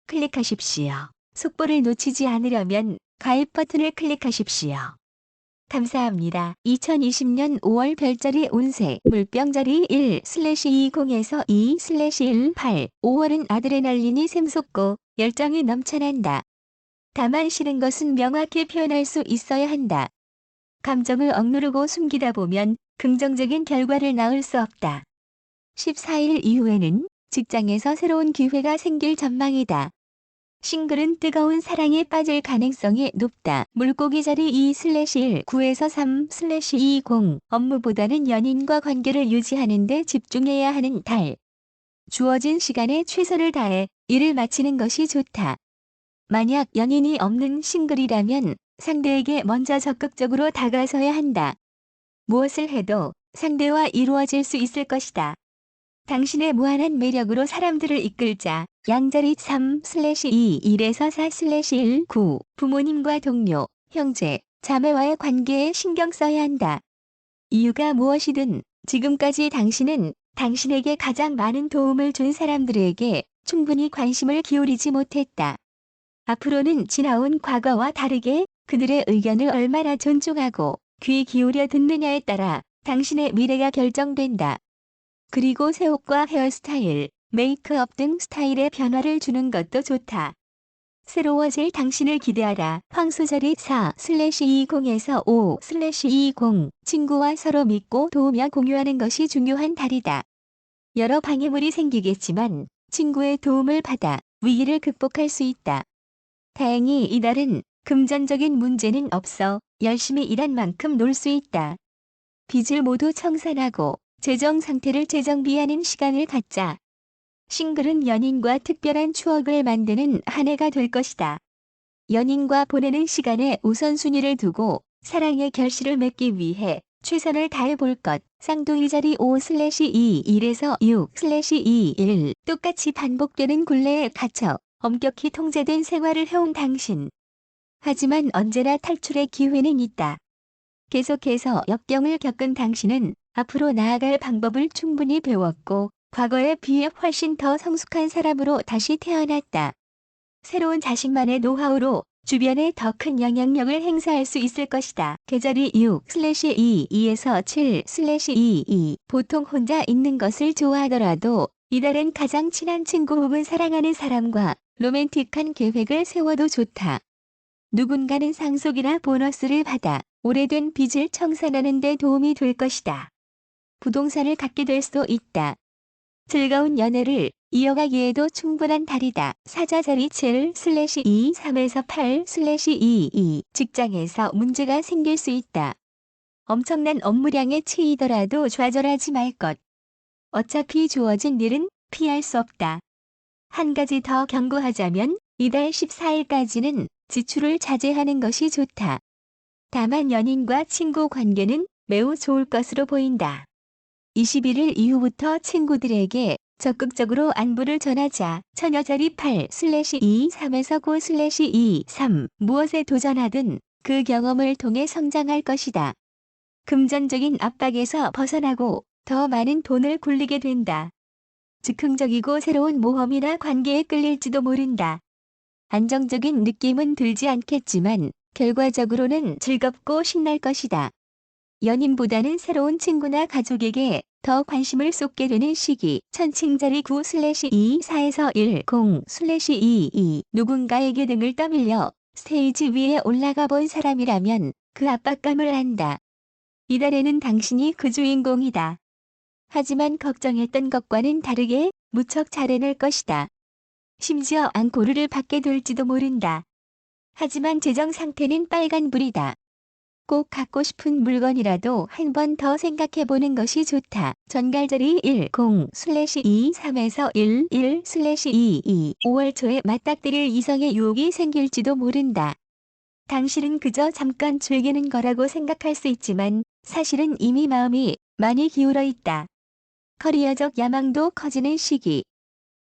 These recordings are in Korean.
클릭하십시오. 속보를 놓치지 않으려면 가입 버튼을 클릭하십시오. 감사합니다. 2020년 5월 별자리 운세 물병자리 1/20에서 2/18 5월은 아드레날린이 샘솟고 열정이 넘쳐난다. 다만 싫은 것은 명확히 표현할 수 있어야 한다. 감정을 억누르고 숨기다 보면 긍정적인 결과를 낳을 수 없다. 14일 이후에는 직장에서 새로운 기회가 생길 전망이다. 싱글은 뜨거운 사랑에 빠질 가능성이 높다. 물고기 자리 2/1 9에서 3/20 업무보다는 연인과 관계를 유지하는 데 집중해야 하는 달. 주어진 시간에 최선을 다해 일을 마치는 것이 좋다. 만약 연인이 없는 싱글이라면 상대에게 먼저 적극적으로 다가서야 한다. 무엇을 해도 상대와 이루어질 수 있을 것이다. 당신의 무한한 매력으로 사람들을 이끌자. 양자리 3/2 1에서 4/19 부모님과 동료, 형제, 자매와의 관계에 신경 써야 한다. 이유가 무엇이든 지금까지 당신은 당신에게 가장 많은 도움을 준 사람들에게 충분히 관심을 기울이지 못했다. 앞으로는 지나온 과거와 다르게 그들의 의견을 얼마나 존중하고 귀 기울여 듣느냐에 따라 당신의 미래가 결정된다. 그리고 새 옷과 헤어스타일, 메이크업 등 스타일에 변화를 주는 것도 좋다. 새로워질 당신을 기대하라. 황소자리 4/20에서 5/20 친구와 서로 믿고 도우며 공유하는 것이 중요한 달이다. 여러 방해물이 생기겠지만 친구의 도움을 받아 위기를 극복할 수 있다. 다행히 이달은 금전적인 문제는 없어 열심히 일한 만큼 놀 수 있다. 빚을 모두 청산하고 재정 상태를 재정비하는 시간을 갖자. 싱글은 연인과 특별한 추억을 만드는 한 해가 될 것이다. 연인과 보내는 시간에 우선순위를 두고 사랑의 결실을 맺기 위해 최선을 다해 볼 것. 쌍둥이 자리 5/2 1에서 6/21 똑같이 반복되는 굴레에 갇혀 엄격히 통제된 생활을 해온 당신. 하지만 언제나 탈출의 기회는 있다. 계속해서 역경을 겪은 당신은 앞으로 나아갈 방법을 충분히 배웠고 과거에 비해 훨씬 더 성숙한 사람으로 다시 태어났다. 새로운 자신만의 노하우로 주변에 더 큰 영향력을 행사할 수 있을 것이다. 계절이 6/22에서 7/22 보통 혼자 있는 것을 좋아하더라도 이달은 가장 친한 친구 혹은 사랑하는 사람과 로맨틱한 계획을 세워도 좋다. 누군가는 상속이나 보너스를 받아 오래된 빚을 청산하는 데 도움이 될 것이다. 부동산을 갖게 될 수도 있다. 즐거운 연애를 이어가기에도 충분한 달이다. 사자자리 7/2 3에서 8/22 직장에서 문제가 생길 수 있다. 엄청난 업무량에 치이더라도 좌절하지 말 것. 어차피 주어진 일은 피할 수 없다. 한 가지 더 경고하자면 이달 14일까지는 지출을 자제하는 것이 좋다. 다만 연인과 친구 관계는 매우 좋을 것으로 보인다. 21일 이후부터 친구들에게 적극적으로 안부를 전하자. 처녀자리 8/2 3에서 9/23 무엇에 도전하든 그 경험을 통해 성장할 것이다. 금전적인 압박에서 벗어나고 더 많은 돈을 굴리게 된다. 즉흥적이고 새로운 모험이나 관계에 끌릴지도 모른다. 안정적인 느낌은 들지 않겠지만 결과적으로는 즐겁고 신날 것이다. 연인보다는 새로운 친구나 가족에게 더 관심을 쏟게 되는 시기. 천칭자리 9/2 4에서 10/22 누군가에게 등을 떠밀려 스테이지 위에 올라가 본 사람이라면 그 압박감을 안다. 이달에는 당신이 그 주인공이다. 하지만 걱정했던 것과는 다르게 무척 잘해낼 것이다. 심지어 앙코르를 받게 될지도 모른다. 하지만 재정 상태는 빨간불이다. 꼭 갖고 싶은 물건이라도 한 번 더 생각해보는 것이 좋다. 전갈자리 10/2 3에서 11/22 5월 초에 맞닥뜨릴 이성의 유혹이 생길지도 모른다. 당신은 그저 잠깐 즐기는 거라고 생각할 수 있지만 사실은 이미 마음이 많이 기울어 있다. 커리어적 야망도 커지는 시기.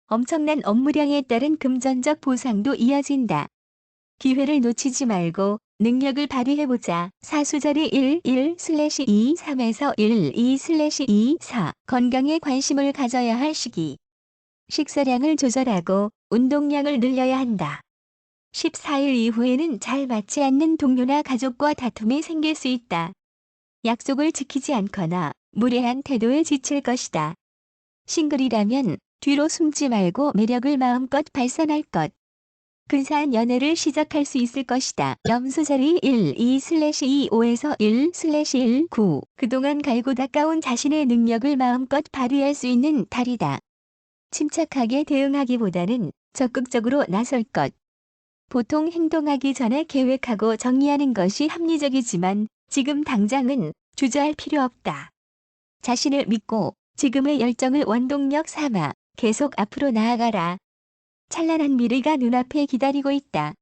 엄청난 업무량에 따른 금전적 보상도 이어진다. 기회를 놓치지 말고 능력을 발휘해보자. 사수자리 11/2 3에서 12/24 건강에 관심을 가져야 할 시기. 식사량을 조절하고 운동량을 늘려야 한다. 14일 이후에는 잘 맞지 않는 동료나 가족과 다툼이 생길 수 있다. 약속을 지키지 않거나 무례한 태도에 지칠 것이다. 싱글이라면 뒤로 숨지 말고 매력을 마음껏 발산할 것. 근사한 연애를 시작할 수 있을 것이다. 염소자리 12/25에서 1/19. 그동안 갈고 닦아온 자신의 능력을 마음껏 발휘할 수 있는 달이다. 침착하게 대응하기보다는 적극적으로 나설 것. 보통 행동하기 전에 계획하고 정리하는 것이 합리적이지만 지금 당장은 주저할 필요 없다. 자신을 믿고 지금의 열정을 원동력 삼아 계속 앞으로 나아가라. 찬란한 미래가 눈앞에 기다리고 있다.